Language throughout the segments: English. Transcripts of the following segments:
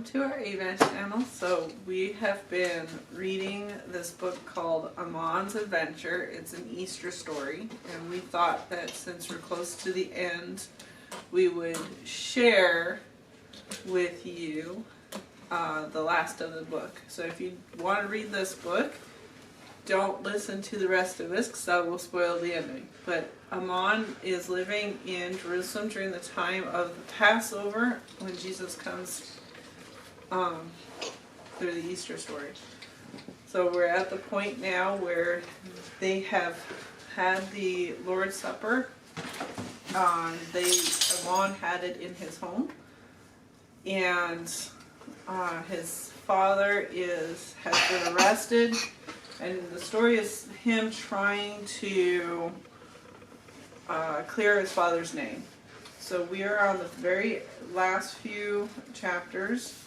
to our Avants channel. So we have been reading this book called Arnold's Adventure. It's an Easter story, and we thought that since we're close to the end, we would share with you the last of the book. So if you want to read this book, don't listen to the rest of this because that will spoil the ending. But Ammon is living in Jerusalem during the time of the Passover when Jesus comes through the Easter story. So we're at the point now where they have had the Lord's Supper. Ammon had it in his home, and his father has been arrested. And the story is him trying to clear his father's name. So we are on the very last few chapters.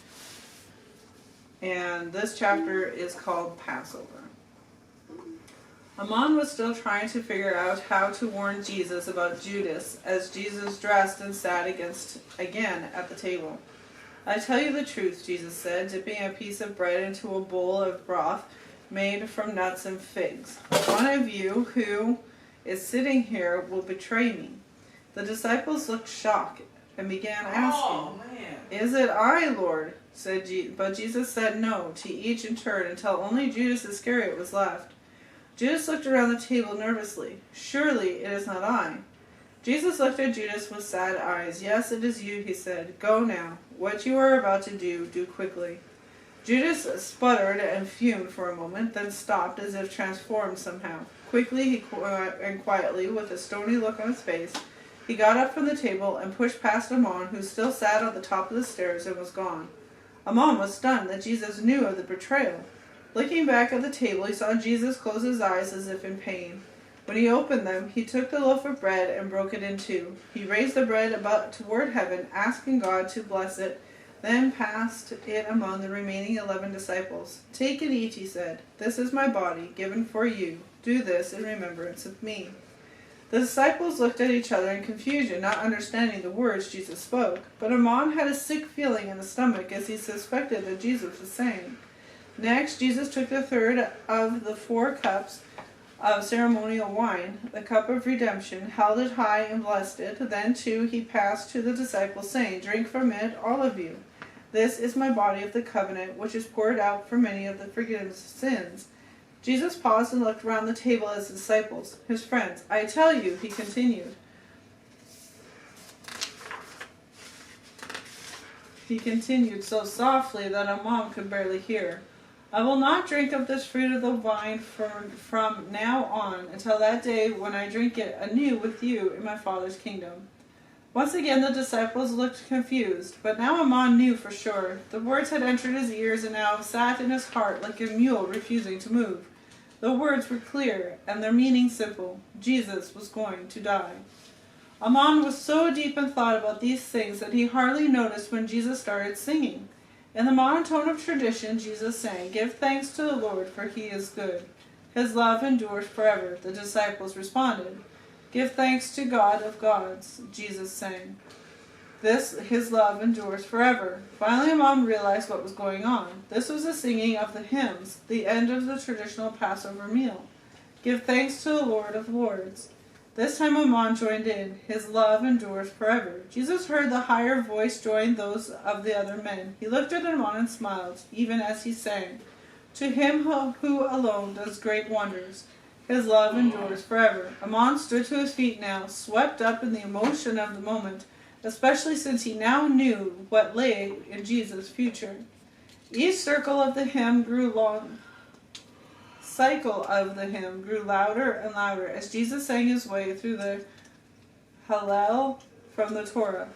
And this chapter is called Passover. Ammon was still trying to figure out how to warn Jesus about Judas as Jesus dressed and sat again at the table. "I tell you the truth," Jesus said, dipping a piece of bread into a bowl of broth made from nuts and figs. "One of you who is sitting here will betray me." The disciples looked shocked and began asking, "Is it I, Lord?" But Jesus said no to each in turn until only Judas Iscariot was left. Judas looked around the table nervously. "Surely it is not I." Jesus looked at Judas with sad eyes. "Yes, it is you," he said. "Go now. What you are about to do quickly." Judas sputtered and fumed for a moment, then stopped as if transformed somehow. Quickly and quietly, with a stony look on his face, he got up from the table and pushed past Ammon, who still sat on the top of the stairs, and was gone. Ammon was stunned that Jesus knew of the betrayal. Looking back at the table, he saw Jesus close his eyes as if in pain. When he opened them, he took the loaf of bread and broke it in two. He raised the bread toward heaven, asking God to bless it, then passed it among the remaining 11 disciples. "Take and eat," he said. "This is my body, given for you. Do this in remembrance of me." The disciples looked at each other in confusion, not understanding the words Jesus spoke. But Ammon had a sick feeling in the stomach as he suspected that Jesus was saying. Next, Jesus took the third of the 4 cups of ceremonial wine, the cup of redemption, held it high and blessed it. Then, too, he passed to the disciples, saying, "Drink from it, all of you. This is my body of the covenant, which is poured out for many of the forgiveness of sins." Jesus paused and looked around the table at his disciples, his friends. "I tell you," he continued. He continued so softly that Ammon could barely hear. "I will not drink of this fruit of the vine from now on until that day when I drink it anew with you in my Father's kingdom." Once again the disciples looked confused, but now Ammon knew for sure. The words had entered his ears and now sat in his heart like a mule refusing to move. The words were clear and their meaning simple. Jesus was going to die. Ammon was so deep in thought about these things that he hardly noticed when Jesus started singing. In the monotone of tradition, Jesus sang, "Give thanks to the Lord, for he is good. His love endures forever." The disciples responded, "Give thanks to God of gods," Jesus sang. His love endures forever. Finally, Ammon realized what was going on. This was the singing of the hymns, the end of the traditional Passover meal. "Give thanks to the Lord of lords." This time Ammon joined in. "His love endures forever." Jesus heard the higher voice join those of the other men. He looked at Ammon and smiled, even as he sang, "To him who alone does great wonders, his love endures forever." Ammon stood to his feet now, swept up in the emotion of the moment, especially since he now knew what lay in Jesus' future. Each cycle of the hymn grew louder and louder as Jesus sang his way through the Hallel from the Torah.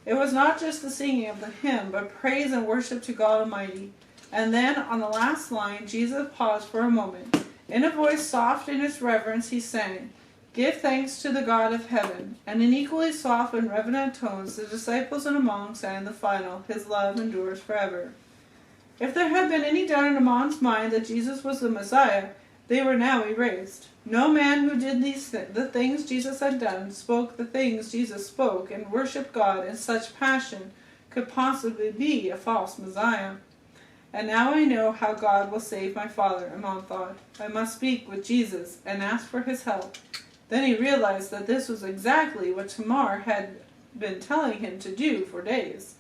It was not just the singing of the hymn, but praise and worship to God Almighty. And then, on the last line, Jesus paused for a moment. In a voice soft in its reverence, he sang, "Give thanks to the God of heaven." And in equally soft and reverent tones, the disciples and Ammon sang the final, "His love endures forever." If there had been any doubt in Ammon's mind that Jesus was the Messiah, they were now erased. No man who did the things Jesus had done, spoke the things Jesus spoke, and worshipped God in such passion, could possibly be a false Messiah. And now I know how God will save my father, Amon thought. I must speak with Jesus and ask for his help. Then he realized that this was exactly what Tamar had been telling him to do for days.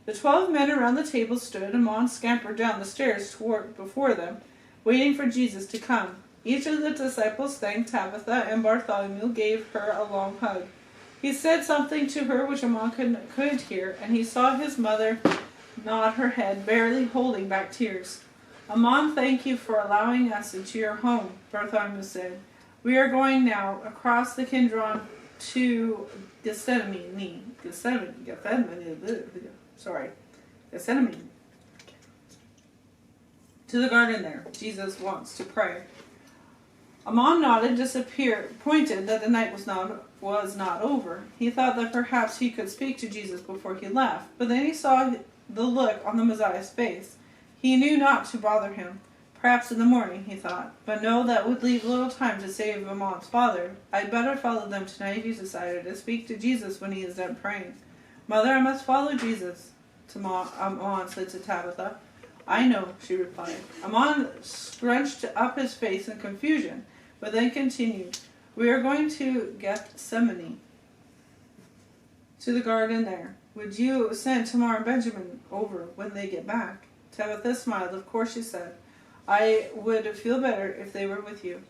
The 12 men around the table stood. Amon scampered down the stairs before them, waiting for Jesus to come. Each of the disciples thanked Tabitha, and Bartholomew gave her a long hug. He said something to her which Amon couldn't hear, and he saw his mother nod her head, barely holding back tears. Amon, thank you for allowing us into your home, Bartholomew said. We are going now across the Kidron to Gethsemane. To the garden there. Jesus wants to pray. Amon nodded, pointed that the night was not over. He thought that perhaps he could speak to Jesus before he left, but then he saw the look on the Messiah's face. He knew not to bother him. Perhaps in the morning, he thought, but no, that would leave little time to save Amon's father. I'd better follow them tonight, he decided, and speak to Jesus when he is done praying. Mother, I must follow Jesus, Amon said to Tabitha. I know, she replied. Amon scrunched up his face in confusion, but then continued, we are going to Gethsemane, to the garden there. Would you send Tamar and Benjamin over when they get back? Tabitha smiled. Of course, she said. I would feel better if they were with you.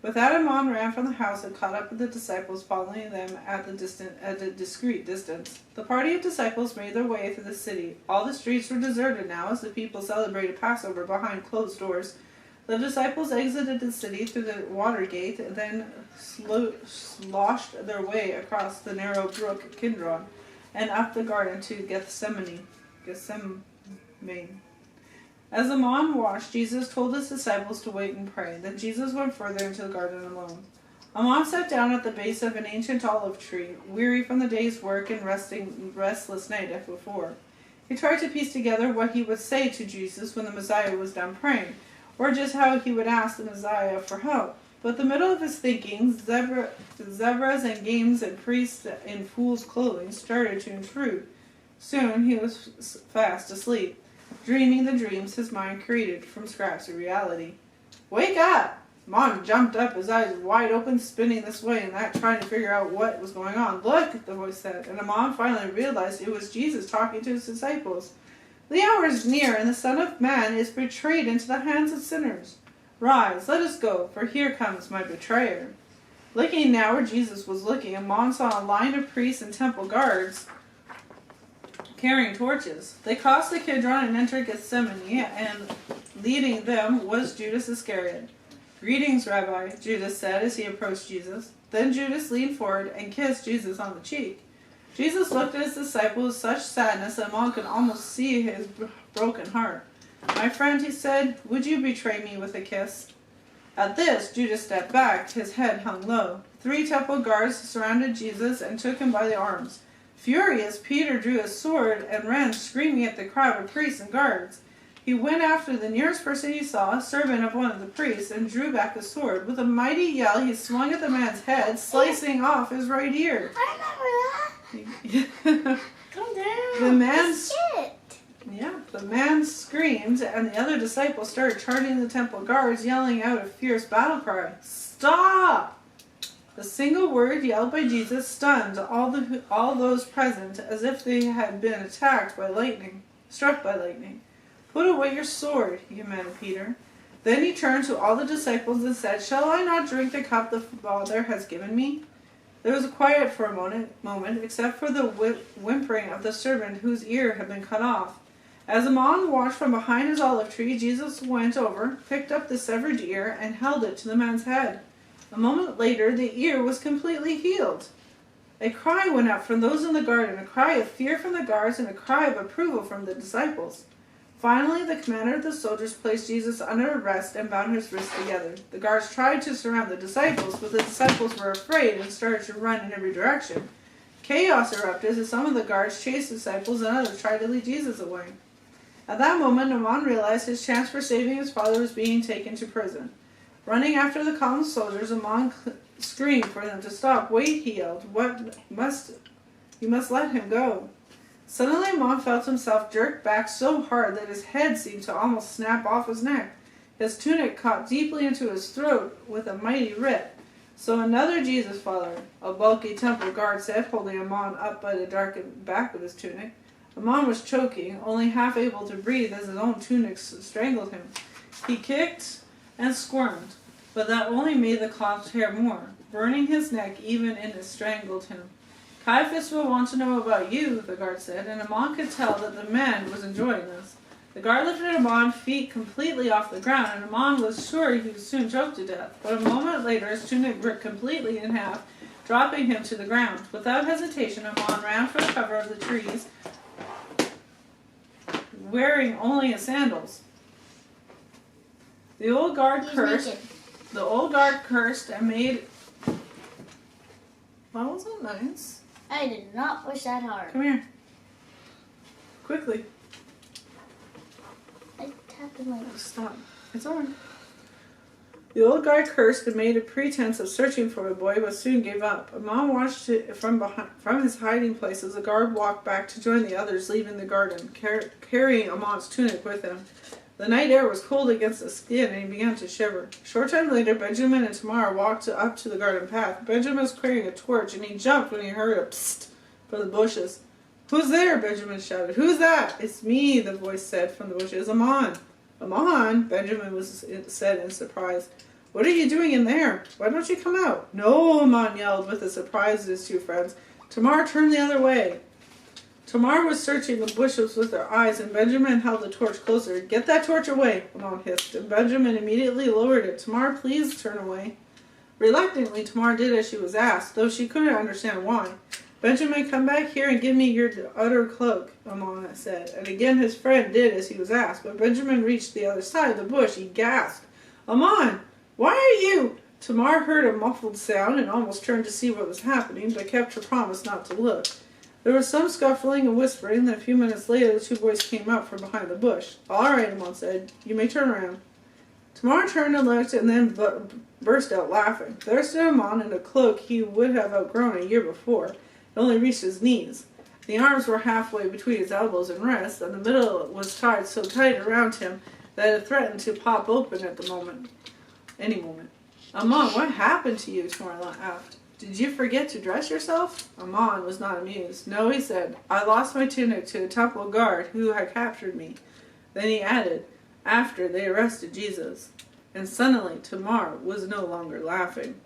With that, Amon ran from the house and caught up with the disciples, following them at a discreet distance. The party of disciples made their way through the city. All the streets were deserted now as the people celebrated Passover behind closed doors. The disciples exited the city through the water gate and then sloshed their way across the narrow brook Kidron and up the garden to Gethsemane. As Amon watched, Jesus told his disciples to wait and pray. Then Jesus went further into the garden alone. Amon sat down at the base of an ancient olive tree, weary from the day's work and restless night as before. He tried to piece together what he would say to Jesus when the Messiah was done praying, or just how he would ask the Messiah for help. But in the middle of his thinking, zebras and games and priests in fool's clothing started to intrude. Soon he was fast asleep, dreaming the dreams his mind created from scraps of reality. Wake up! Amon jumped up, his eyes wide open, spinning this way and that, trying to figure out what was going on. Look, the voice said, and Amon finally realized it was Jesus talking to his disciples. The hour is near, and the Son of Man is betrayed into the hands of sinners. Rise, let us go, for here comes my betrayer. Looking now where Jesus was looking, Amon saw a line of priests and temple guards carrying torches. They crossed the Kidron and entered Gethsemane, and leading them was Judas Iscariot. Greetings, Rabbi, Judas said as he approached Jesus. Then Judas leaned forward and kissed Jesus on the cheek. Jesus looked at his disciple with such sadness that Amon could almost see his broken heart. My friend, he said, would you betray me with a kiss? At this, Judas stepped back, his head hung low. 3 temple guards surrounded Jesus and took him by the arms. Furious, Peter drew his sword and ran screaming at the crowd of priests and guards. He went after the nearest person he saw, a servant of one of the priests, and drew back his sword. With a mighty yell, he swung at the man's head, slicing off his right ear. I remember that. Calm down. The man screamed, and the other disciples started charging the temple guards, yelling out a fierce battle cry. Stop! The single word yelled by Jesus stunned all those present as if they had been struck by lightning. Put away your sword, he commanded Peter. Then he turned to all the disciples and said, Shall I not drink the cup the Father has given me? There was quiet for a moment, except for the whimpering of the servant whose ear had been cut off. As Amon watched from behind his olive tree, Jesus went over, picked up the severed ear, and held it to the man's head. A moment later, the ear was completely healed. A cry went up from those in the garden, a cry of fear from the guards, and a cry of approval from the disciples. Finally, the commander of the soldiers placed Jesus under arrest and bound his wrists together. The guards tried to surround the disciples, but the disciples were afraid and started to run in every direction. Chaos erupted as some of the guards chased the disciples and others tried to lead Jesus away. At that moment, Amon realized his chance for saving his father was being taken to prison. Running after the calm soldiers, Amon screamed for them to stop. Wait, he yelled. You must let him go. Suddenly, Amon felt himself jerked back so hard that his head seemed to almost snap off his neck. His tunic caught deeply into his throat with a mighty rip. So another Jesus follower, a bulky temple guard said, holding Amon up by the darkened back of his tunic. Amon was choking, only half able to breathe as his own tunic strangled him. He kicked and squirmed, but that only made the cloth tear more, burning his neck even as it strangled him. Caiaphas will want to know about you, the guard said, and Amon could tell that the man was enjoying this. The guard lifted Amon's feet completely off the ground, and Amon was sure he would soon choke to death. But a moment later, his tunic ripped completely in half, dropping him to the ground. Without hesitation, Amon ran for the cover of the trees, wearing only his sandals. The old guard cursed and made... That wasn't nice. I did not push that hard. Come here. Quickly. I tapped him like... Stop. It's on. The old guard cursed and made a pretense of searching for the boy, but soon gave up. Amon watched it from his hiding place as the guard walked back to join the others leaving the garden, carrying Amon's tunic with him. The night air was cold against his skin, and he began to shiver. A short time later, Benjamin and Tamar walked up to the garden path. Benjamin was carrying a torch, and he jumped when he heard a psst from the bushes. "Who's there?" Benjamin shouted. "Who's that?" "It's me," the voice said from the bushes. "Amon." "Amon?" Benjamin said in surprise. "What are you doing in there? Why don't you come out?" "No," Amon yelled with a surprise at his two friends. "Tamar, turn the other way." Tamar was searching the bushes with her eyes, and Benjamin held the torch closer. "Get that torch away," Amon hissed, and Benjamin immediately lowered it. "Tamar, please turn away." Reluctantly, Tamar did as she was asked, though she couldn't understand why. "Benjamin, come back here and give me your outer cloak," Amon said, and again his friend did as he was asked. But Benjamin reached the other side of the bush. He gasped, "Amon, why are you—" Tamar heard a muffled sound and almost turned to see what was happening, but kept her promise not to look. There was some scuffling and whispering, then a few minutes later the two boys came out from behind the bush. "All right," Amon said, "you may turn around." Tamar turned and looked and then burst out laughing. There stood Amon in a cloak he would have outgrown a year before. It only reached his knees. The arms were halfway between his elbows and wrists, and the middle was tied so tight around him that it threatened to pop open at any moment. "Amon, what happened to you?" Tamar laughed. "Did you forget to dress yourself?" Amon was not amused. "No," he said. "I lost my tunic to a temple guard who had captured me." Then he added, "After they arrested Jesus." And suddenly Tamar was no longer laughing.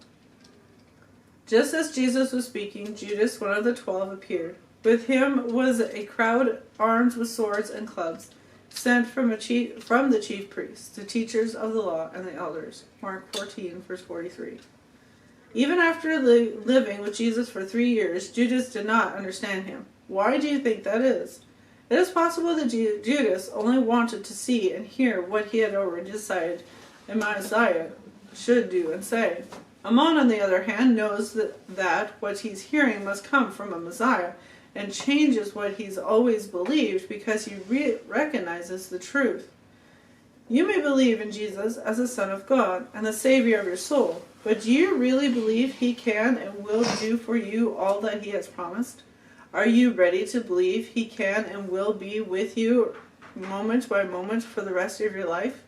Just as Jesus was speaking, Judas, one of the 12, appeared. With him was a crowd armed with swords and clubs, sent from the chief priests, the teachers of the law, and the elders. Mark 14, verse 43. Even after living with Jesus for 3 years, Judas did not understand him. Why do you think that is? It is possible that Judas only wanted to see and hear what he had already decided a Messiah should do and say. Amon, on the other hand, knows that what he's hearing must come from a Messiah, and changes what he's always believed because he recognizes the truth. You may believe in Jesus as the Son of God and the Savior of your soul, but do you really believe he can and will do for you all that he has promised? Are you ready to believe he can and will be with you moment by moment for the rest of your life?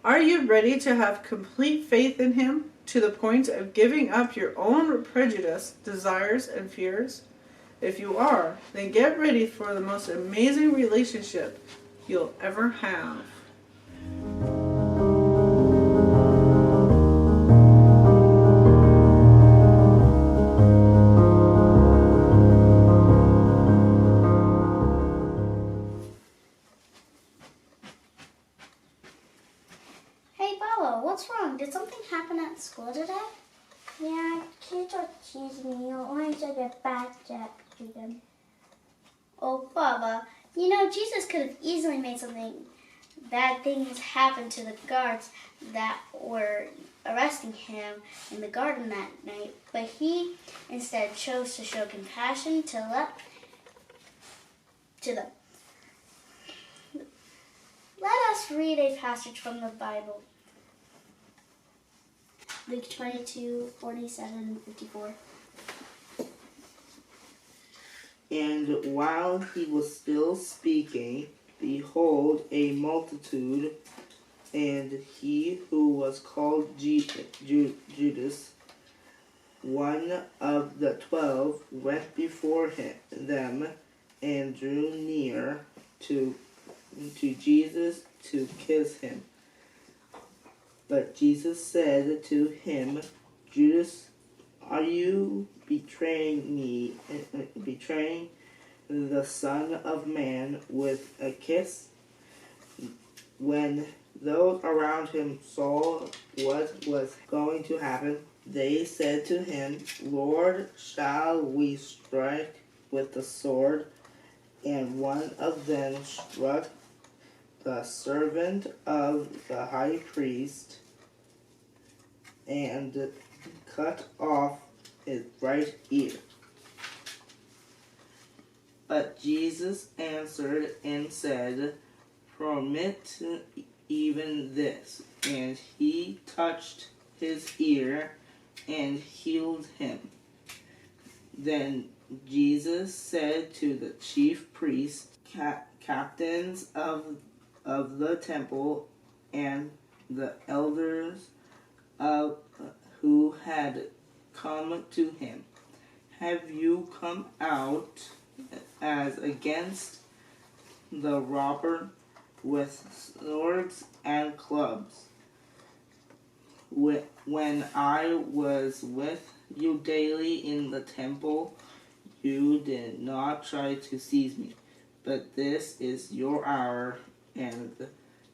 Are you ready to have complete faith in him to the point of giving up your own prejudice, desires, and fears? If you are, then get ready for the most amazing relationship you'll ever have. What's wrong? Did something happen at school today? Yeah, kids are teasing me. I want to get back to them. Oh, Bubba, Jesus could have easily made something bad things happen to the guards that were arresting him in the garden that night, but he instead chose to show compassion to them. Let us read a passage from the Bible. Luke 22, 47, 54. And while he was still speaking, behold, a multitude, and he who was called Judas, one of the 12, went before them and drew near to Jesus to kiss him. But Jesus said to him, Judas, are you betraying the Son of Man with a kiss? When those around him saw what was going to happen, they said to him, Lord, shall we strike with the sword? And one of them struck the servant of the high priest and cut off his right ear. But Jesus answered and said, Permit even this. And he touched his ear and healed him. Then Jesus said to the chief priests, captains of the temple, and the elders who had come to him, have you come out as against the robber with swords and clubs? When I was with you daily in the temple, you did not try to seize me. But this is your hour and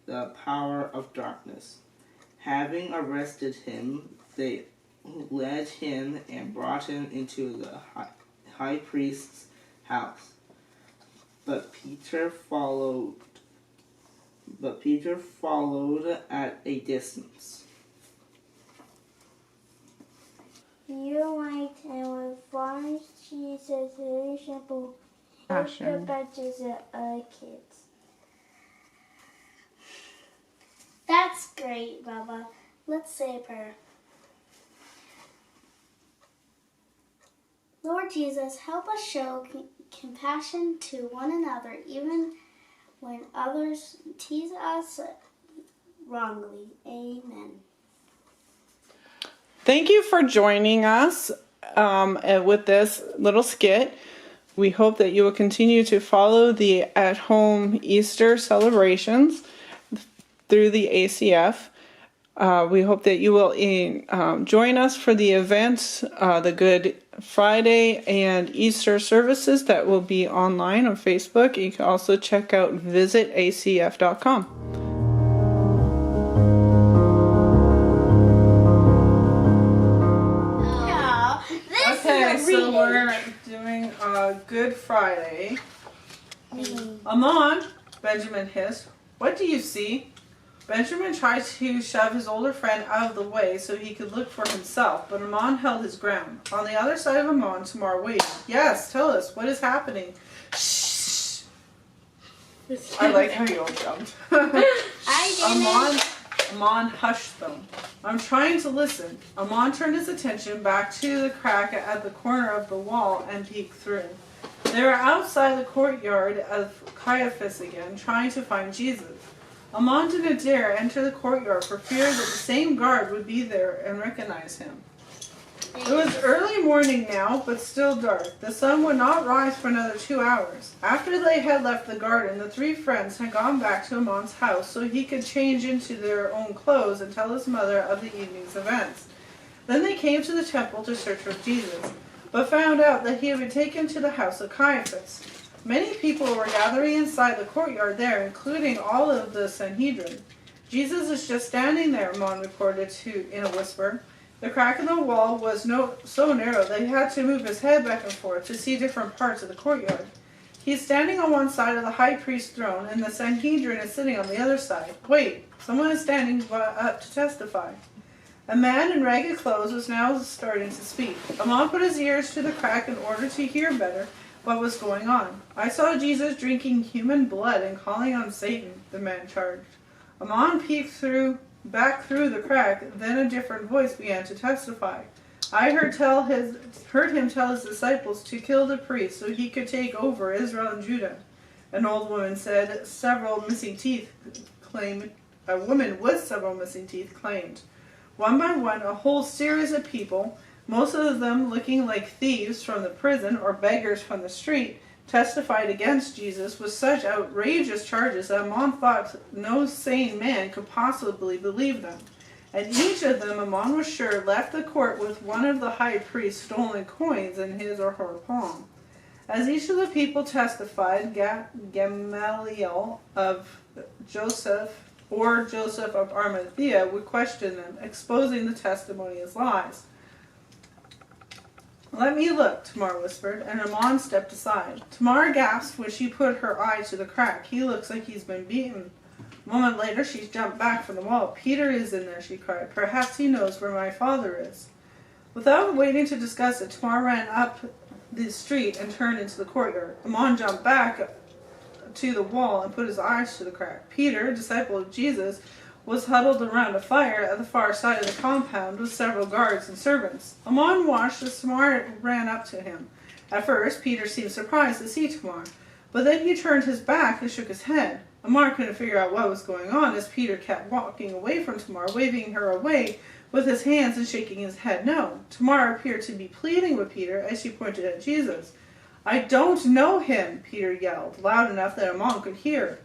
the power of darkness. Having arrested him, they led him and brought him into the high priest's house. But Peter followed at a distance. You might and find Jesus very simple. Passion. Batches of kids. That's great, Baba. Let's say a prayer. Lord Jesus, help us show compassion to one another even when others tease us wrongly. Amen. Thank you for joining us with this little skit. We hope that you will continue to follow the at-home Easter celebrations through the ACF. We hope that you will join us for the events, the Good Friday and Easter services that will be online on Facebook. You can also check out visitacf.com. So we're doing Good Friday. Amon, Benjamin hissed, what do you see? Benjamin tried to shove his older friend out of the way so he could look for himself, but Amon held his ground. On the other side of Amon, Tamar waited. Yes, tell us, what is happening? Shh. I like how you all jumped. Amon hushed them. I'm trying to listen. Amon turned his attention back to the crack at the corner of the wall and peeked through. They were outside the courtyard of Caiaphas again, trying to find Jesus. Amon didn't dare enter the courtyard for fear that the same guard would be there and recognize him. It was early morning now, but still dark. The sun would not rise for another 2 hours. After they had left the garden, the three friends had gone back to Amon's house so he could change into their own clothes and tell his mother of the evening's events. Then they came to the temple to search for Jesus, but found out that he had been taken to the house of Caiaphas. Many people were gathering inside the courtyard there, including all of the Sanhedrin. Jesus is just standing there, Amon reported in a whisper. The crack in the wall was so narrow that he had to move his head back and forth to see different parts of the courtyard. He's standing on one side of the high priest's throne, and the Sanhedrin is sitting on the other side. Wait, someone is standing up to testify. A man in ragged clothes was now starting to speak. Amon put his ears to the crack in order to hear better what was going on. I saw Jesus drinking human blood and calling on Satan, the man charged. Amon peeked back through the crack, then a different voice began to testify. I heard him tell his disciples to kill the priest so he could take over Israel and Judah. An old woman said a woman with several missing teeth claimed. One by one, a whole series of people, most of them looking like thieves from the prison or beggars from the street, testified against Jesus with such outrageous charges that Amon thought no sane man could possibly believe them. And each of them, Amon was sure, left the court with one of the high priest's stolen coins in his or her palm. As each of the people testified, Gamaliel of Joseph of Arimathea would question them, exposing the testimony as lies. "Let me look," Tamar whispered, and Amon stepped aside. Tamar gasped when she put her eye to the crack. "He looks like he's been beaten." A moment later, she jumped back from the wall. "Peter is in there," she cried. "Perhaps he knows where my father is." Without waiting to discuss it, Tamar ran up the street and turned into the courtyard. Amon jumped back to the wall and put his eyes to the crack. Peter, a disciple of Jesus, was huddled around a fire at the far side of the compound with several guards and servants. Amon watched as Tamar ran up to him. At first, Peter seemed surprised to see Tamar, but then he turned his back and shook his head. Amar couldn't figure out what was going on as Peter kept walking away from Tamar, waving her away with his hands and shaking his head no. Tamar appeared to be pleading with Peter as she pointed at Jesus. "I don't know him," Peter yelled, loud enough that Amon could hear.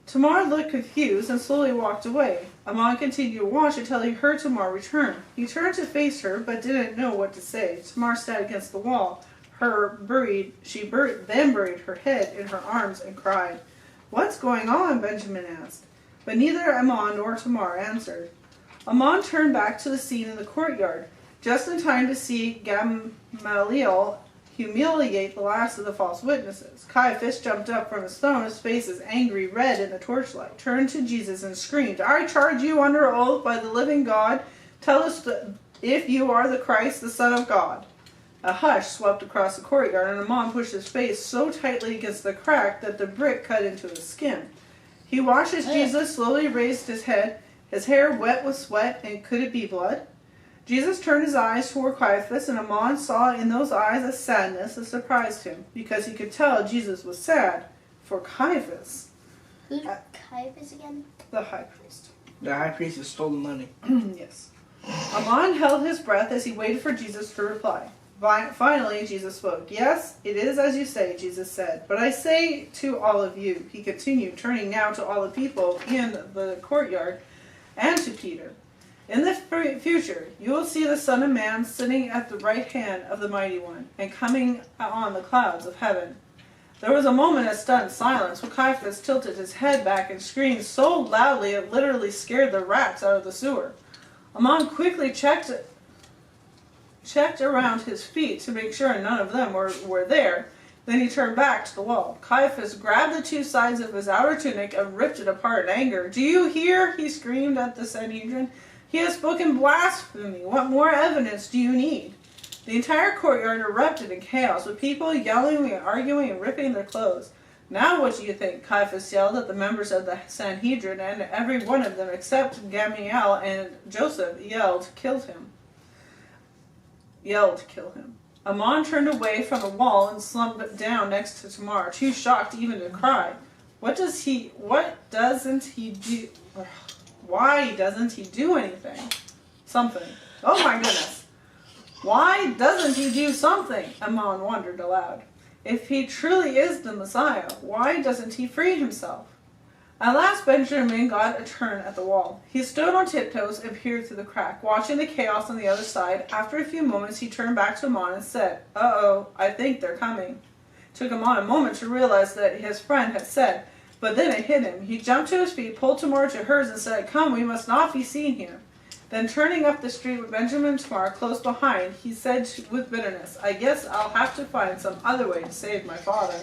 Tamar looked confused and slowly walked away. Amon continued to watch until he heard Tamar return. He turned to face her, but didn't know what to say. Tamar sat against the wall. She buried her head in her arms and cried. "What's going on?" Benjamin asked. But neither Amon nor Tamar answered. Amon turned back to the scene in the courtyard, just in time to see Gamaliel humiliate the last of the false witnesses. Caiaphas jumped up from his throne, his face as angry red in the torchlight, turned to Jesus and screamed, "I charge you under oath by the living God, tell us if you are the Christ, the Son of God." A hush swept across the courtyard, and Amon pushed his face so tightly against the crack that the brick cut into his skin. He watched as Jesus slowly raised his head, his hair wet with sweat, and could it be blood? Jesus turned his eyes toward Caiaphas, and Amon saw in those eyes a sadness that surprised him, because he could tell Jesus was sad for Caiaphas. Who's Caiaphas again? The high priest. The high priest has stolen money. Yes. Amon held his breath as he waited for Jesus to reply. Finally, Jesus spoke. "Yes, it is as you say," Jesus said. "But I say to all of you," he continued, turning now to all the people in the courtyard and to Peter, "in the future, you will see the Son of Man sitting at the right hand of the Mighty One and coming on the clouds of heaven." There was a moment of stunned silence when Caiaphas tilted his head back and screamed so loudly it literally scared the rats out of the sewer. Amon quickly checked around his feet to make sure none of them were there. Then he turned back to the wall. Caiaphas grabbed the two sides of his outer tunic and ripped it apart in anger. "Do you hear?" he screamed at the Sanhedrin. "He has spoken blasphemy. What more evidence do you need?" The entire courtyard erupted in chaos, with people yelling and arguing and ripping their clothes. "Now what do you think?" Caiaphas yelled at the members of the Sanhedrin, and every one of them except Gamaliel and Joseph yelled to kill him. Amon turned away from the wall and slumped down next to Tamar, too shocked even to cry. Why doesn't he do anything? Something. Oh my goodness. Why doesn't he do something? Amon wondered aloud. If he truly is the Messiah, why doesn't he free himself? At last Benjamin got a turn at the wall. He stood on tiptoes and peered through the crack, watching the chaos on the other side. After a few moments, he turned back to Amon and said, "Uh-oh, I think they're coming." It took Amon a moment to realize that his friend had said, but then it hit him. He jumped to his feet, pulled Tamar to hers, and said, "Come, we must not be seen here." Then turning up the street with Benjamin and Tamar close behind, he said with bitterness, "I guess I'll have to find some other way to save my father."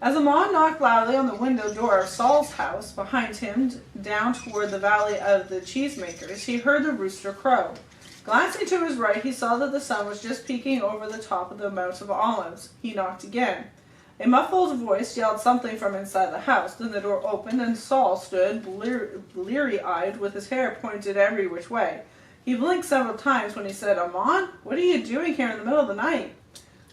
As Amon knocked loudly on the window door of Saul's house behind him, down toward the valley of the cheesemakers, he heard the rooster crow. Glancing to his right, he saw that the sun was just peeking over the top of the Mount of Olives. He knocked again. A muffled voice yelled something from inside the house. Then the door opened, and Saul stood bleary-eyed with his hair pointed every which way. He blinked several times when he said, Amon, what are you doing here in the middle of the night?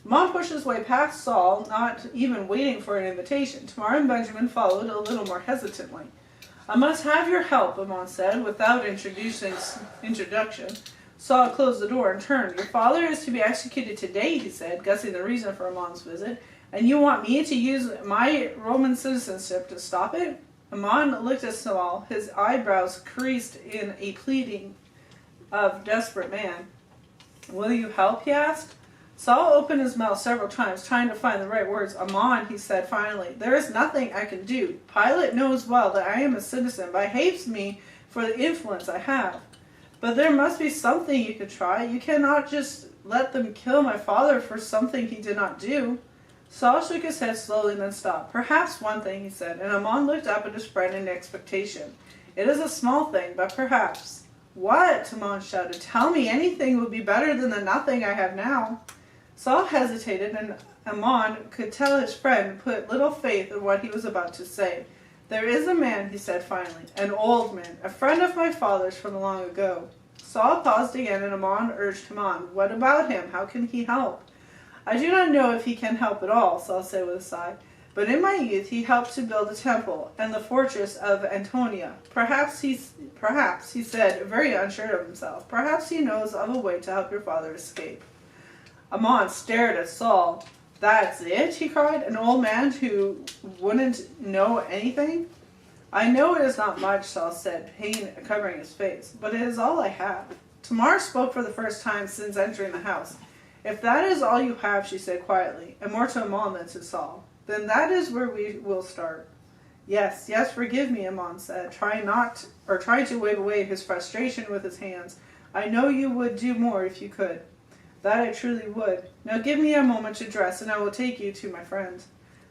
Amon pushed his way past Saul, not even waiting for an invitation. Tamar and Benjamin followed a little more hesitantly. I must have your help, Amon said, without introduction. Saul closed the door and turned. Your father is to be executed today, he said, guessing the reason for Amon's visit. And you want me to use my Roman citizenship to stop it? Amon looked at Saul, his eyebrows creased in a pleading of desperate man. Will you help, he asked. Saul opened his mouth several times, trying to find the right words. Amon, he said finally, there is nothing I can do. Pilate knows well that I am a citizen, but hates me for the influence I have. But there must be something you could try. You cannot just let them kill my father for something he did not do. Saul shook his head slowly and then stopped. Perhaps one thing, he said, and Amon looked up at his friend in expectation. It is a small thing, but perhaps. What? Amon shouted. Tell me, anything would be better than the nothing I have now. Saul hesitated, and Amon could tell his friend put little faith in what he was about to say. There is a man, he said finally, an old man, a friend of my father's from long ago. Saul paused again, and Amon urged him on. What about him? How can he help? I do not know if he can help at all, Saul said with a sigh. But in my youth he helped to build the temple and the fortress of Antonia. Perhaps, he said, very unsure of himself, perhaps he knows of a way to help your father escape. Amon stared at Saul. That's it? He cried. An old man who wouldn't know anything? I know it is not much, Saul said, pain covering his face, but it is all I have. Tamar spoke for the first time since entering the house. If that is all you have, she said quietly, and more to Amon than to Saul, then that is where we will start. Yes, forgive me, Amon said, trying to wave away his frustration with his hands. I know you would do more if you could. That I truly would. Now give me a moment to dress, and I will take you to my friend.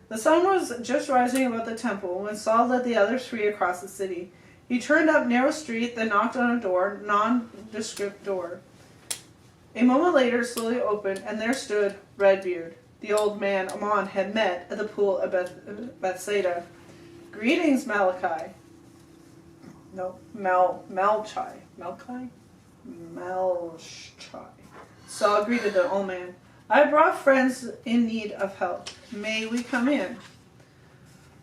The sun was just rising above the temple when Saul led the other three across the city. He turned up narrow street, then knocked on a door, nondescript door. A moment later, slowly opened, and there stood Redbeard, the old man Amon had met at the pool of Bethsaida. Greetings, Malachi. No, Malchi. Malchi? Malchi. Saul greeted the old man. I brought friends in need of help. May we come in?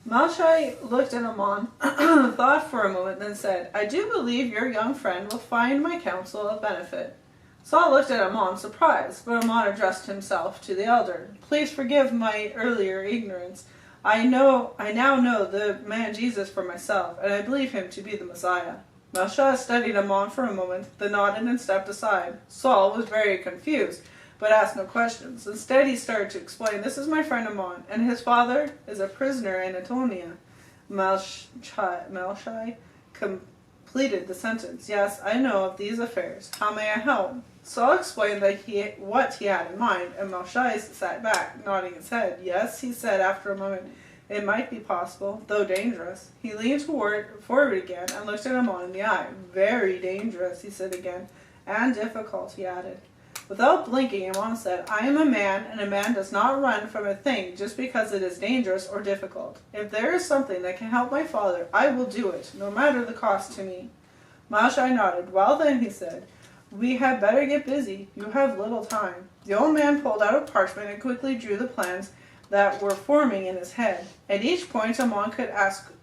Malchi looked at Amon, thought for a moment, then said, I do believe your young friend will find my counsel of benefit. Saul looked at Amon, surprised, but Amon addressed himself to the elder. Please forgive my earlier ignorance. I now know the man Jesus for myself, and I believe him to be the Messiah. Malchi studied Amon for a moment, then nodded and stepped aside. Saul was very confused, but asked no questions. Instead, he started to explain, This is my friend Amon, and his father is a prisoner in Antonia. Malchi completed the sentence. Yes, I know of these affairs. How may I help? Saul explained what he had in mind, and Malchi sat back, nodding his head. Yes, he said after a moment, it might be possible, though dangerous. He leaned forward again and looked at Amon in the eye. Very dangerous, he said again, and difficult, he added. Without blinking, Amon said, I am a man, and a man does not run from a thing just because it is dangerous or difficult. If there is something that can help my father, I will do it, no matter the cost to me. Malchi nodded. Well then, he said, we had better get busy. You have little time. The old man pulled out a parchment and quickly drew the plans that were forming in his head. At each point, Amon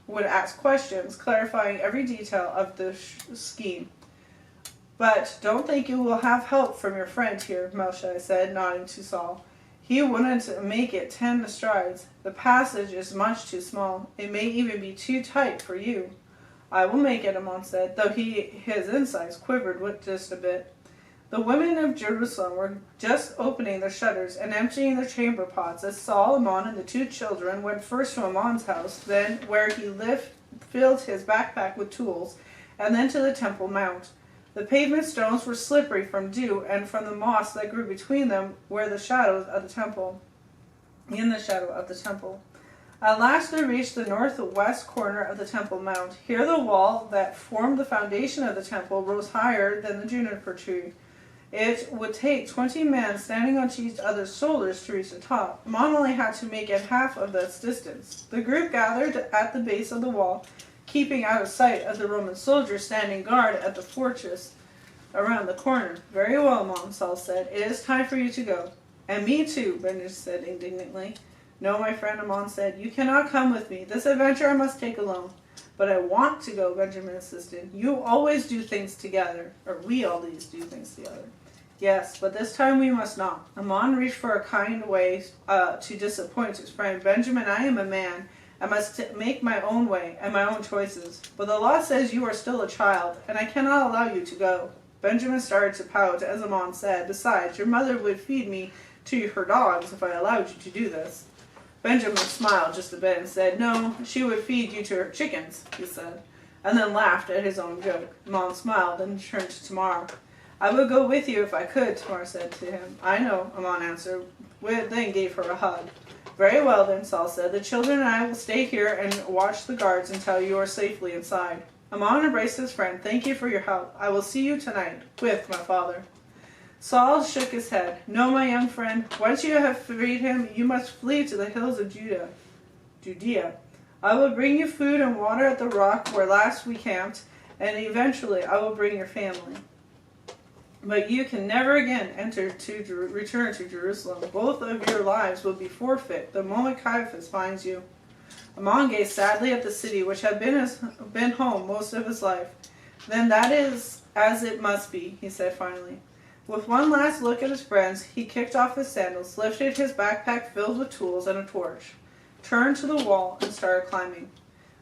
would ask questions, clarifying every detail of the scheme. But don't think you will have help from your friend here, Malchi said, nodding to Saul. He wouldn't make it 10 strides. The passage is much too small. It may even be too tight for you. I will make it, Amon said, though his insides quivered with just a bit. The women of Jerusalem were just opening their shutters and emptying their chamber pots as Saul, Amon, and the two children went first to Amon's house, then where he filled his backpack with tools, and then to the Temple Mount. The pavement stones were slippery from dew and from the moss that grew between them in the shadow of the temple. At last they reached the northwest corner of the Temple Mount. Here the wall that formed the foundation of the temple rose higher than the juniper tree. It would take 20 men standing on each other's shoulders to reach the top. Amon only had to make it half of this distance. The group gathered at the base of the wall, keeping out of sight of the Roman soldiers standing guard at the fortress. around the corner. Very well, Mom, Saul said. It is time for you to go. And me too, Benjamin said indignantly. No, my friend, Amon said. You cannot come with me. This adventure I must take alone. But I want to go, Benjamin insisted. You always do things together. Or we always do things together. Yes, but this time we must not. Amon reached for a kind way to disappoint his friend. Benjamin, I am a man. I must make my own way and my own choices. But the law says you are still a child, and I cannot allow you to go. Benjamin started to pout, as Amon said. Besides, your mother would feed me to her dogs if I allowed you to do this. Benjamin smiled just a bit and said, No, she would feed you to her chickens, he said, and then laughed at his own joke. Amon smiled and turned to Tamar. I would go with you if I could, Tamar said to him. I know, Amon answered, then gave her a hug. Very well then, Saul said. The children and I will stay here and watch the guards until you are safely inside. Amon embraced his friend. Thank you for your help. I will see you tonight with my father. Saul shook his head. No, my young friend. Once you have freed him, you must flee to the hills of Judea. I will bring you food and water at the rock where last we camped, and eventually I will bring your family. But you can never again return to Jerusalem. Both of your lives will be forfeit the moment Caiaphas finds you. Amon gazed sadly at the city, which had been home most of his life. Then that is as it must be, he said finally. With one last look at his friends, he kicked off his sandals, lifted his backpack filled with tools and a torch, turned to the wall, and started climbing.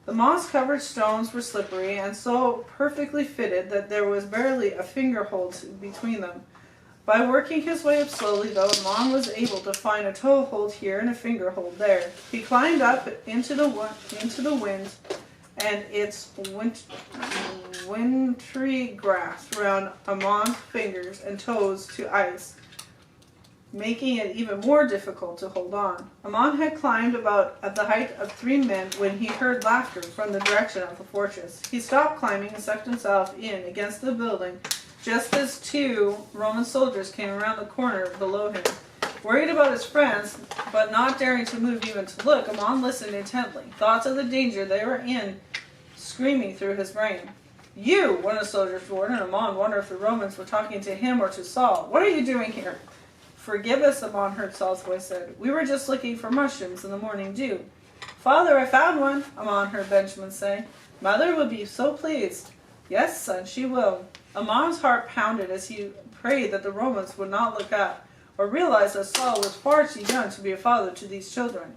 The moss-covered stones were slippery and so perfectly fitted that there was barely a finger hold between them. By working his way up slowly, though, Amon was able to find a toe hold here and a finger hold there. He climbed up into the wind and its wintry grasp around Amon's fingers and toes to ice, making it even more difficult to hold on. Amon had climbed about at the height of 3 men when he heard laughter from the direction of the fortress. He stopped climbing and sucked himself in against the building just as 2 Roman soldiers came around the corner below him. Worried about his friends, but not daring to move even to look, Amon listened intently. Thoughts of the danger they were in screaming through his brain. You, one of the soldiers roared, and Amon wondered if the Romans were talking to him or to Saul. What are you doing here? Forgive us, Amon heard Saul's voice said. We were just looking for mushrooms in the morning dew. Father, I found one, Amon heard Benjamin say. Mother will be so pleased. Yes, son, she will. Amon's heart pounded as he prayed that the Romans would not look up or realize that Saul was far too young to be a father to these children.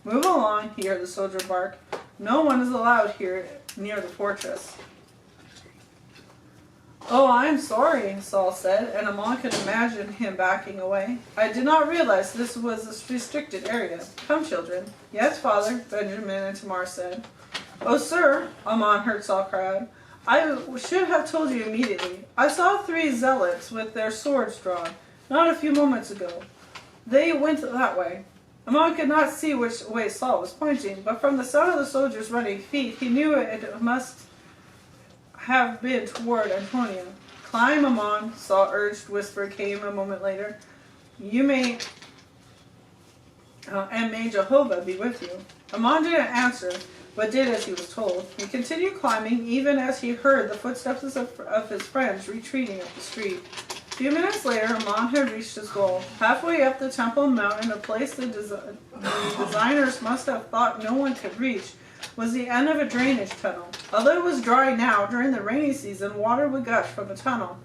Move along, he heard the soldier bark. No one is allowed here near the fortress. Oh, I am sorry, Saul said, and Amon could imagine him backing away. I did not realize this was a restricted area. Come, children. Yes, father, Benjamin and Tamar said. Oh, sir, Amon heard Saul cry out. I should have told you immediately. I saw 3 zealots with their swords drawn, not a few moments ago. They went that way. Amon could not see which way Saul was pointing, but from the sound of the soldiers' running feet, he knew it must have been toward Antonia. Climb, Amon, Saul urged. Whisper came a moment later. You may, and may Jehovah be with you. Amon didn't answer, but did as he was told. He continued climbing, even as he heard the footsteps of his friends retreating up the street. A few minutes later, Amon had reached his goal. Halfway up the temple mountain, a place the designers must have thought no one could reach, was the end of a drainage tunnel. Although it was dry now, during the rainy season, water would gush from the tunnel.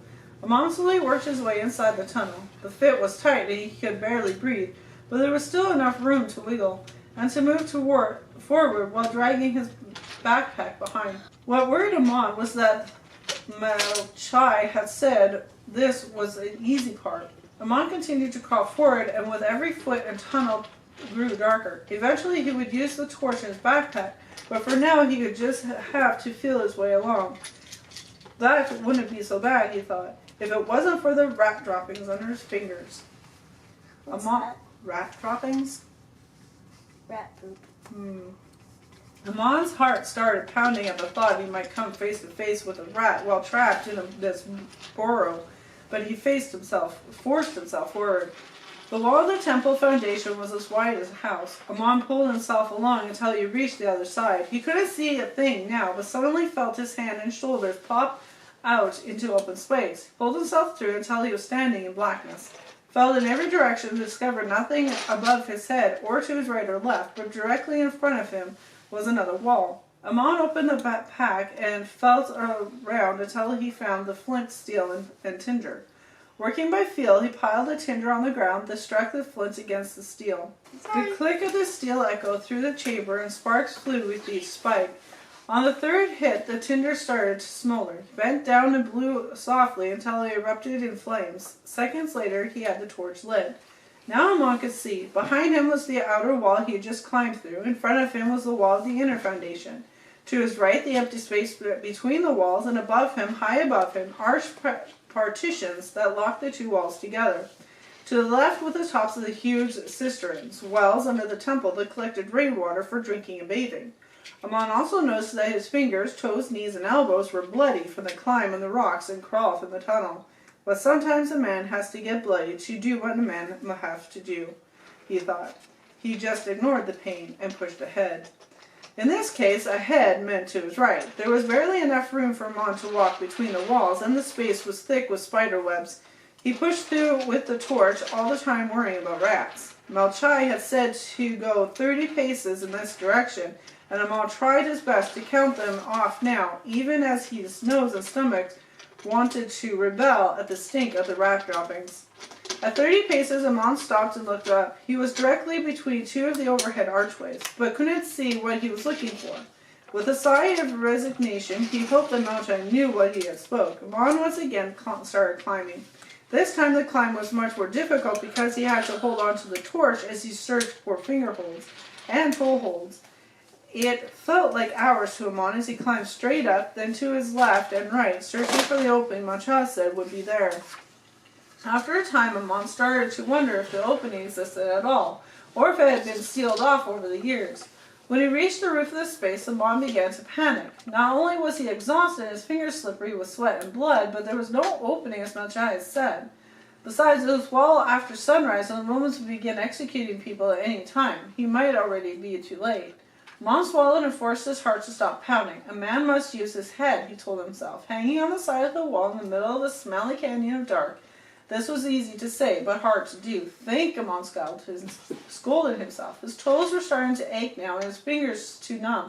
Amon slowly worked his way inside the tunnel. The fit was tight and he could barely breathe, but there was still enough room to wiggle and to move forward while dragging his backpack behind. What worried Amon was that Malchai had said this was an easy part. Amon continued to crawl forward, and with every foot and tunnel grew darker. Eventually he would use the torch in his backpack, but for now he would just have to feel his way along. That wouldn't be so bad, he thought, if it wasn't for the rat droppings under his fingers. What's that? Rat droppings? Rat poop. Amon's heart started pounding at the thought he might come face to face with a rat while trapped in this burrow, but he forced himself forward. The wall of the temple foundation was as wide as a house. Amon pulled himself along until he reached the other side. He couldn't see a thing now, but suddenly felt his hand and shoulders pop out into open space, pulled himself through until he was standing in blackness. Felt in every direction and discovered nothing above his head or to his right or left, but directly in front of him was another wall. Amon opened the pack and felt around until he found the flint, steel, and tinder. Working by feel, he piled the tinder on the ground, then struck the flint against the steel. The click of the steel echoed through the chamber, and sparks flew with each spike. On the third hit, the tinder started to smolder, bent down and blew softly until it erupted in flames. Seconds later, he had the torch lit. Now Amon could see. Behind him was the outer wall he had just climbed through. In front of him was the wall of the inner foundation. To his right, the empty space between the walls, and above him, high above him, arched partitions that locked the two walls together. To the left were the tops of the huge cisterns, wells under the temple that collected rainwater for drinking and bathing. Amon also noticed that his fingers, toes, knees, and elbows were bloody from the climb on the rocks and crawl from the tunnel. But sometimes a man has to get bloody to do what a man must have to do, he thought. He just ignored the pain and pushed ahead. In this case, ahead meant to his right. There was barely enough room for Amon to walk between the walls, and the space was thick with spider webs. He pushed through with the torch, all the time worrying about rats. Melchi had said to go 30 paces in this direction, and Amon tried his best to count them off now, even as his nose and stomach wanted to rebel at the stink of the rat droppings. At 30 paces, Amon stopped and looked up. He was directly between two of the overhead archways, but couldn't see what he was looking for. With a sigh of resignation, he hoped that Melchi knew what he had spoke. Amon once again started climbing. This time the climb was much more difficult because he had to hold on to the torch as he searched for finger holds and toe holds. It felt like hours to Amon as he climbed straight up, then to his left and right, searching for the opening Melchi said would be there. After a time, Amon started to wonder if the opening existed at all, or if it had been sealed off over the years. When he reached the roof of the space, Amon began to panic. Not only was he exhausted and his fingers slippery with sweat and blood, but there was no opening as Melchi had said. Besides, it was well after sunrise, and the Romans would begin executing people at any time. He might already be too late. Amon swallowed and forced his heart to stop pounding. A man must use his head, he told himself, hanging on the side of the wall in the middle of the smelly canyon of dark. This was easy to say, but hard to do. Think, Amon scolded himself. His toes were starting to ache now, and his fingers too numb.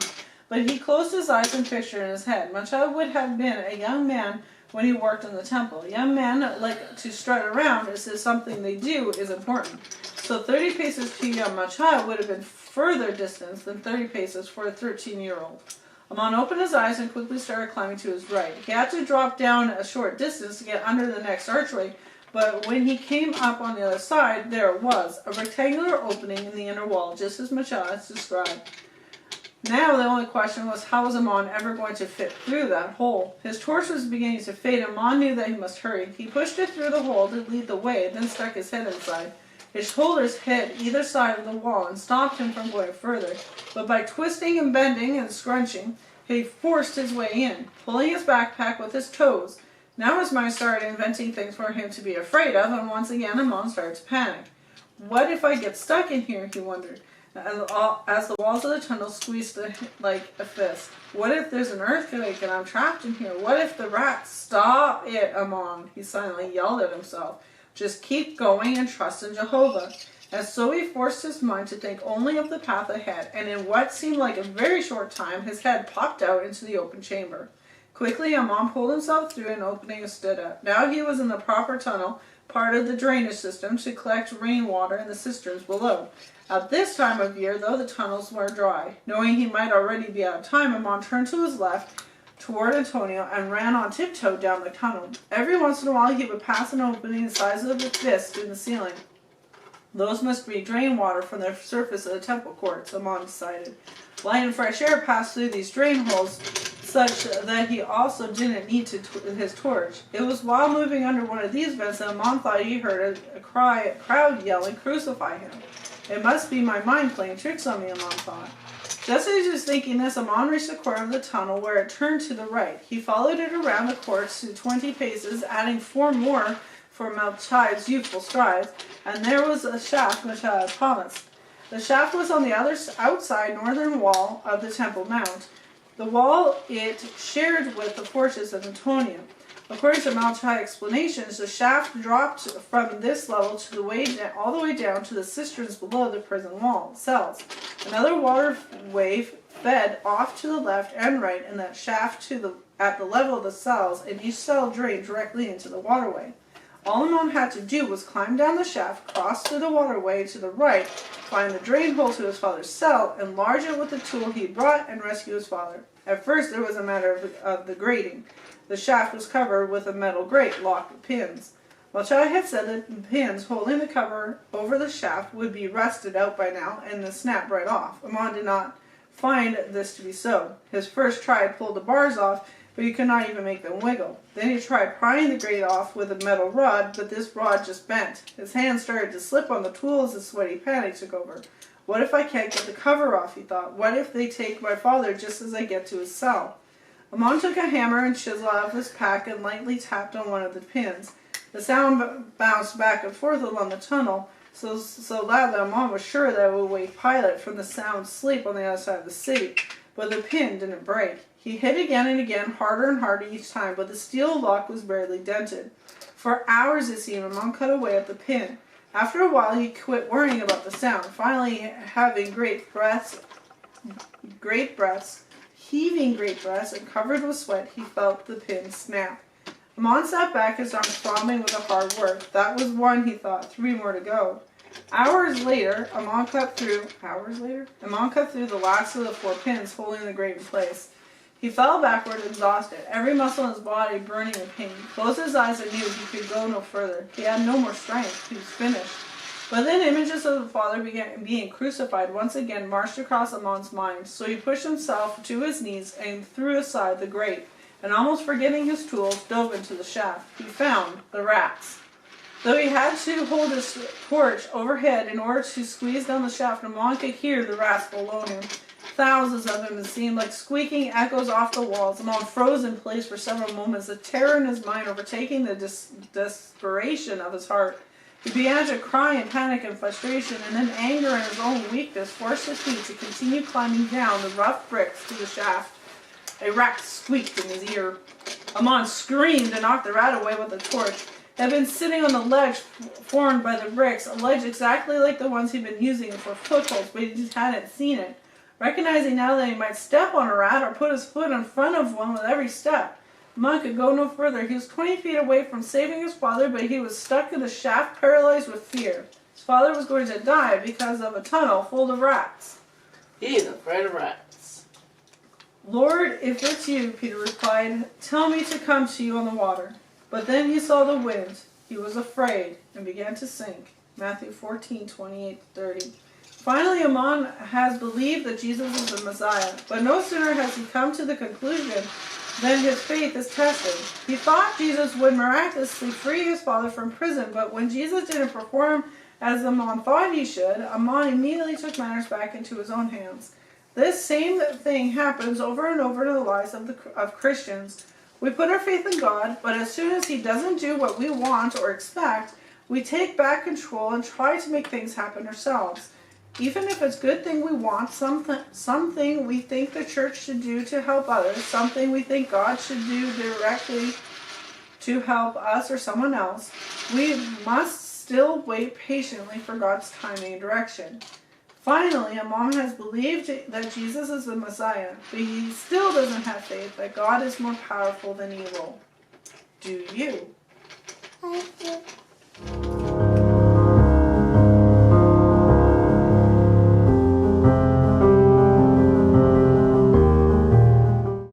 But he closed his eyes and pictured in his head. Melchi would have been a young man when he worked in the temple. Young men like to strut around as if something they do is important. So 30 paces to young Melchi would have been further distance than 30 paces for a 13-year-old. Amon opened his eyes and quickly started climbing to his right. He had to drop down a short distance to get under the next archway, but when he came up on the other side, there it was, a rectangular opening in the inner wall, just as Melchi had described. Now the only question was, how was Amon ever going to fit through that hole? His torch was beginning to fade, and Amon knew that he must hurry. He pushed it through the hole to lead the way, then stuck his head inside. His shoulders hit either side of the wall and stopped him from going further, but by twisting and bending and scrunching, he forced his way in, pulling his backpack with his toes. Now his mind started inventing things for him to be afraid of, and once again Amon started to panic. What if I get stuck in here, he wondered, as the walls of the tunnel squeezed like a fist. What if there's an earthquake and I'm trapped in here? What if the rats... Stop it, Amon, he silently yelled at himself. Just keep going and trust in Jehovah. And so he forced his mind to think only of the path ahead, and in what seemed like a very short time, his head popped out into the open chamber. Quickly, Amon pulled himself through an opening and stood up. Now he was in the proper tunnel, part of the drainage system to collect rainwater in the cisterns below. At this time of year, though, the tunnels were dry. Knowing he might already be out of time, Amon turned to his left toward Antonio and ran on tiptoe down the tunnel. Every once in a while he would pass an opening the size of a fist in the ceiling. Those must be drain water from the surface of the temple courts, Amon decided. Light and fresh air passed through these drain holes, such that he also didn't need his torch. It was while moving under one of these vents that Amon thought he heard a crowd yelling, "Crucify him." It must be my mind playing tricks on me, Amon thought. Just as he was thinking this, Amon reached the corner of the tunnel where it turned to the right. He followed it around the courts to 20 paces, adding 4 more for Melchi's youthful strides, and there was a shaft Melchi had promised. The shaft was on the outside northern wall of the temple mount. The wall it shared with the fortress of Antonia. According to Malachi explanations, the shaft dropped from this level to all the way down to the cisterns below the prison wall cells. Another waterway fed off to the left and right in that shaft at the level of the cells, and each cell drained directly into the waterway. All Amon had to do was climb down the shaft, cross through the waterway to the right, find the drain hole to his father's cell, enlarge it with the tool he brought, and rescue his father. At first, it was a matter of the grating. The shaft was covered with a metal grate locked with pins. Malachi had said that the pins holding the cover over the shaft would be rusted out by now and then snap right off. Amon did not find this to be so. His first try pulled the bars off, but he could not even make them wiggle. Then he tried prying the grate off with a metal rod, but this rod just bent. His hands started to slip on the tool as a sweaty panic took over. What if I can't get the cover off, he thought. What if they take my father just as I get to his cell? Amon took a hammer and chisel out of his pack and lightly tapped on one of the pins. The sound bounced back and forth along the tunnel, so loud that Amon was sure that it would wake Pilate from the sound sleep on the other side of the city. But the pin didn't break. He hit again and again, harder and harder each time, but the steel lock was barely dented. For hours, it seemed, Amon cut away at the pin. After a while, he quit worrying about the sound. Finally, heaving great breaths, and covered with sweat, he felt the pin snap. Amon sat back, his arms throbbing with the hard work. That was one, he thought. 3 more to go. Hours later, Amon cut through the last of the 4 pins, holding the grate in place. He fell backward, exhausted, every muscle in his body burning with pain. He closed his eyes and knew he could go no further. He had no more strength. He was finished. But then images of the Father being crucified once again marched across Amon's mind. So he pushed himself to his knees and threw aside the grate, and almost forgetting his tools, dove into the shaft. He found the rats. Though he had to hold his torch overhead in order to squeeze down the shaft, Amon could hear the rats below him. Thousands of them, it seemed like squeaking echoes off the walls. Amon froze in place for several moments, the terror in his mind overtaking the desperation of his heart. He began to cry in panic and frustration, and then anger and his own weakness forced his feet to continue climbing down the rough bricks to the shaft. A rat squeaked in his ear. Amon screamed and knocked the rat away with a torch. It had been sitting on the ledge formed by the bricks, a ledge exactly like the ones he'd been using for footholds, but he just hadn't seen it. Recognizing now that he might step on a rat or put his foot in front of one with every step, Amon could go no further. He was 20 feet away from saving his father, but he was stuck in the shaft, paralyzed with fear. His father was going to die because of a tunnel full of rats. He's afraid of rats. Lord, if it's you, Peter replied, tell me to come to you on the water. But then he saw the wind. He was afraid and began to sink. Matthew 14:28-30. Finally, Amon has believed that Jesus is the Messiah, but no sooner has he come to the conclusion than his faith is tested. He thought Jesus would miraculously free his father from prison, but when Jesus didn't perform as Amon thought he should, Amon immediately took matters back into his own hands. This same thing happens over and over in the lives of Christians. We put our faith in God, but as soon as he doesn't do what we want or expect, we take back control and try to make things happen ourselves. Even if it's a good thing we want, something we think the church should do to help others, something we think God should do directly to help us or someone else, we must still wait patiently for God's timing and direction. Finally, Amon has believed that Jesus is the Messiah, but he still doesn't have faith that God is more powerful than evil. Do you?